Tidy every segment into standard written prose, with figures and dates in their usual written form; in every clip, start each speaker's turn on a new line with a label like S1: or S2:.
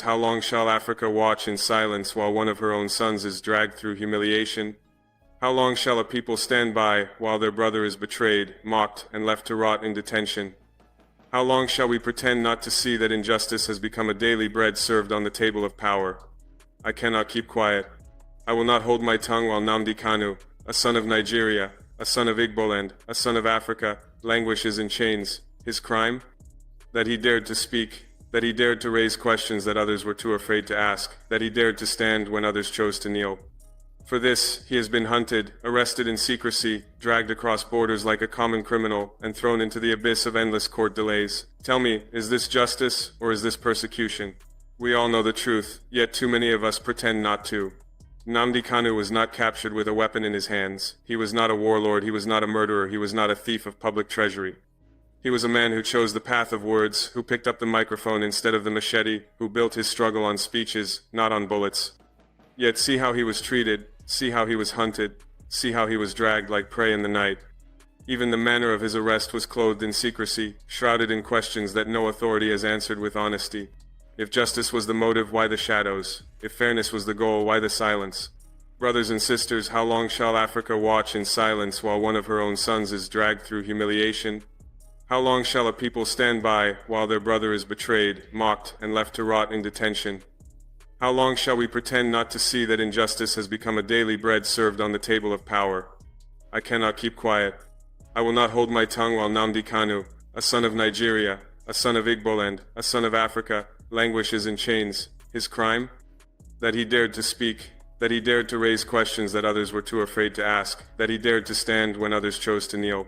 S1: How long shall Africa watch in silence while one of her own sons is dragged through humiliation? How long shall a people stand by while their brother is betrayed, mocked, and left to rot in detention? How long shall we pretend not to see that injustice has become a daily bread served on the table of power? I cannot keep quiet. I will not hold my tongue while Nnamdi KANU, a son of Nigeria, a son of Igboland, a son of Africa, languishes in chains. His crime? That he dared to speak, that he dared to raise questions that others were too afraid to ask, that he dared to stand when others chose to kneel. For this, he has been hunted, arrested in secrecy, dragged across borders like a common criminal, and thrown into the abyss of endless court delays. Tell me, is this justice or is this persecution? We all know the truth, yet too many of us pretend not to. Nnamdi KANU was not captured with a weapon in his hands. He was not a warlord, he was not a murderer, he was not a thief of public treasury. He was a man who chose the path of words, who picked up the microphone instead of the machete, who built his struggle on speeches, not on bullets. Yet see how he was treated, see how he was hunted, see how he was dragged like prey in the night. Even the manner of his arrest was clothed in secrecy, shrouded in questions that no authority has answered with honesty. If justice was the motive, why the shadows? If fairness was the goal, why the silence? Brothers and sisters, how long shall Africa watch in silence while one of her own sons is dragged through humiliation? How long shall a people stand by while their brother is betrayed, mocked, and left to rot in detention? How long shall we pretend not to see that injustice has become a daily bread served on the table of power? I cannot keep quiet. I will not hold my tongue while Nnamdi KANU, a son of Nigeria, a son of Igboland, a son of Africa, languishes in chains. His crime? That he dared to speak, that he dared to raise questions that others were too afraid to ask, that he dared to stand when others chose to kneel.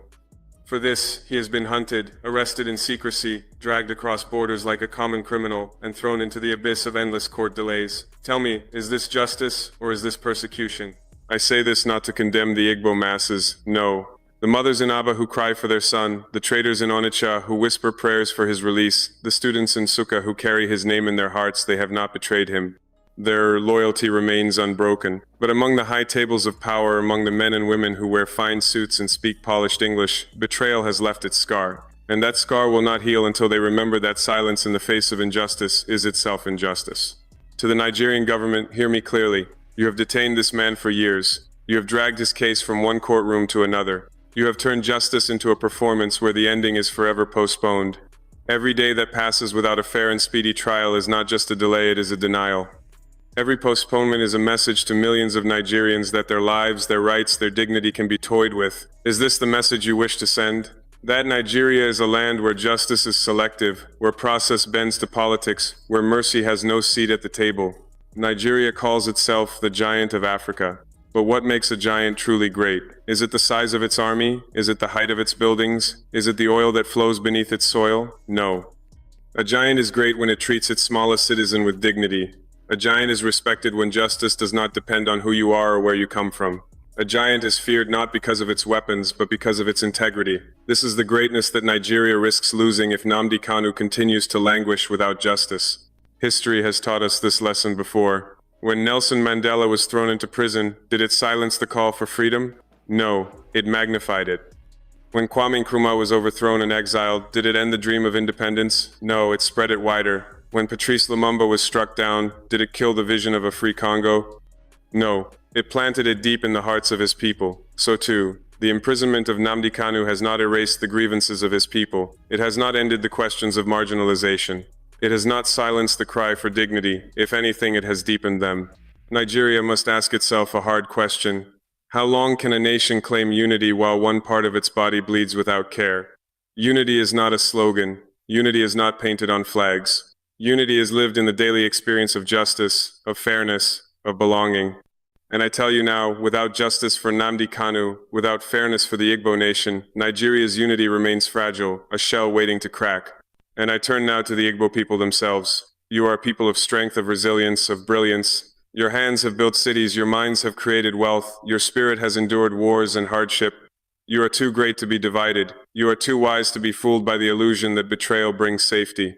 S1: For this, he has been hunted, arrested in secrecy, dragged across borders like a common criminal, and thrown into the abyss of endless court delays. Tell me, is this justice or is this persecution? I say this not to condemn the Igbo masses, no. The mothers in Aba who cry for their son, the traders in Onitsha who whisper prayers for his release, the students in Suka who carry his name in their hearts, they have not betrayed him. Their loyalty remains unbroken. But among the high tables of power, among the men and women who wear fine suits and speak polished English, betrayal has left its scar. And that scar will not heal until they remember that silence in the face of injustice is itself injustice. To the Nigerian government, hear me clearly. You have detained this man for years. You have dragged his case from one courtroom to another. You have turned justice into a performance where the ending is forever postponed. Every day that passes without a fair and speedy trial is not just a delay, it is a denial. Every postponement is a message to millions of Nigerians that their lives, their rights, their dignity can be toyed with. Is this the message you wish to send? That Nigeria is a land where justice is selective, where process bends to politics, where mercy has no seat at the table. Nigeria calls itself the giant of Africa. But what makes a giant truly great? Is it the size of its army? Is it the height of its buildings? Is it the oil that flows beneath its soil? No. A giant is great when it treats its smallest citizen with dignity. A giant is respected when justice does not depend on who you are or where you come from. A giant is feared not because of its weapons, but because of its integrity. This is the greatness that Nigeria risks losing if Nnamdi KANU continues to languish without justice. History has taught us this lesson before. When Nelson Mandela was thrown into prison, did it silence the call for freedom? No, it magnified it. When Kwame Nkrumah was overthrown and exiled, did it end the dream of independence? No, it spread it wider. When Patrice Lumumba was struck down, did it kill the vision of a free Congo? No, it planted it deep in the hearts of his people. So too, the imprisonment of Nnamdi KANU has not erased the grievances of his people. It has not ended the questions of marginalization. It has not silenced the cry for dignity. If anything, it has deepened them. Nigeria must ask itself a hard question. How long can a nation claim unity while one part of its body bleeds without care? Unity is not a slogan. Unity is not painted on flags. Unity is lived in the daily experience of justice, of fairness, of belonging. And I tell you now, without justice for Nnamdi KANU, without fairness for the Igbo nation, Nigeria's unity remains fragile, a shell waiting to crack. And I turn now to the Igbo people themselves. You are a people of strength, of resilience, of brilliance. Your hands have built cities, your minds have created wealth, your spirit has endured wars and hardship. You are too great to be divided. You are too wise to be fooled by the illusion that betrayal brings safety.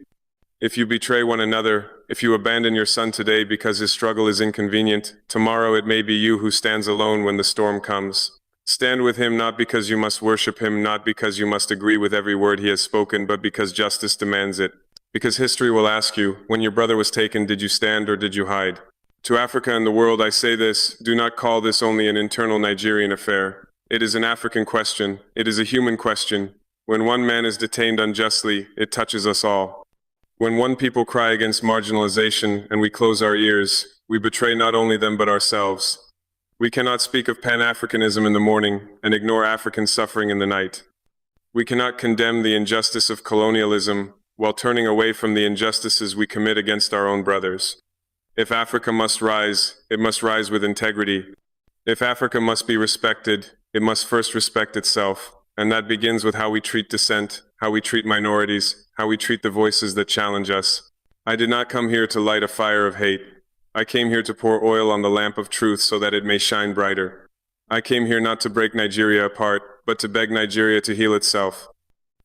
S1: If you betray one another, if you abandon your son today because his struggle is inconvenient, tomorrow it may be you who stands alone when the storm comes. Stand with him not because you must worship him, not because you must agree with every word he has spoken, but because justice demands it. Because history will ask you, when your brother was taken, did you stand or did you hide? To Africa and the world I say this, do not call this only an internal Nigerian affair. It is an African question. It is a human question. When one man is detained unjustly, it touches us all. When one people cry against marginalization and we close our ears, we betray not only them but ourselves. We cannot speak of Pan-Africanism in the morning and ignore African suffering in the night. We cannot condemn the injustice of colonialism while turning away from the injustices we commit against our own brothers. If Africa must rise, it must rise with integrity. If Africa must be respected, it must first respect itself, and that begins with how we treat dissent, how we treat minorities, how we treat the voices that challenge us. I did not come here to light a fire of hate. I came here to pour oil on the lamp of truth so that it may shine brighter. I came here not to break Nigeria apart, but to beg Nigeria to heal itself.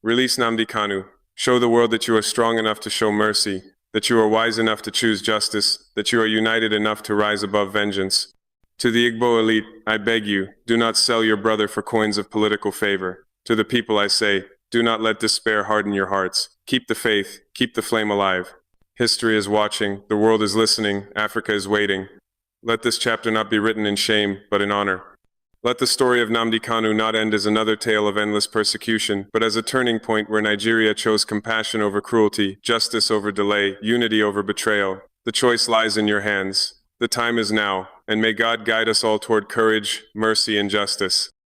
S1: Release Nnamdi KANU. Show the world that you are strong enough to show mercy, that you are wise enough to choose justice, that you are united enough to rise above vengeance. To the Igbo elite, I beg you, do not sell your brother for coins of political favor. To the people I say, do not let despair harden your hearts. Keep the faith, keep the flame alive. History is watching, the world is listening, Africa is waiting. Let this chapter not be written in shame, but in honor. Let the story of Nnamdi KANU not end as another tale of endless persecution, but as a turning point where Nigeria chose compassion over cruelty, justice over delay, unity over betrayal. The choice lies in your hands. The time is now, and may God guide us all toward courage, mercy, and justice.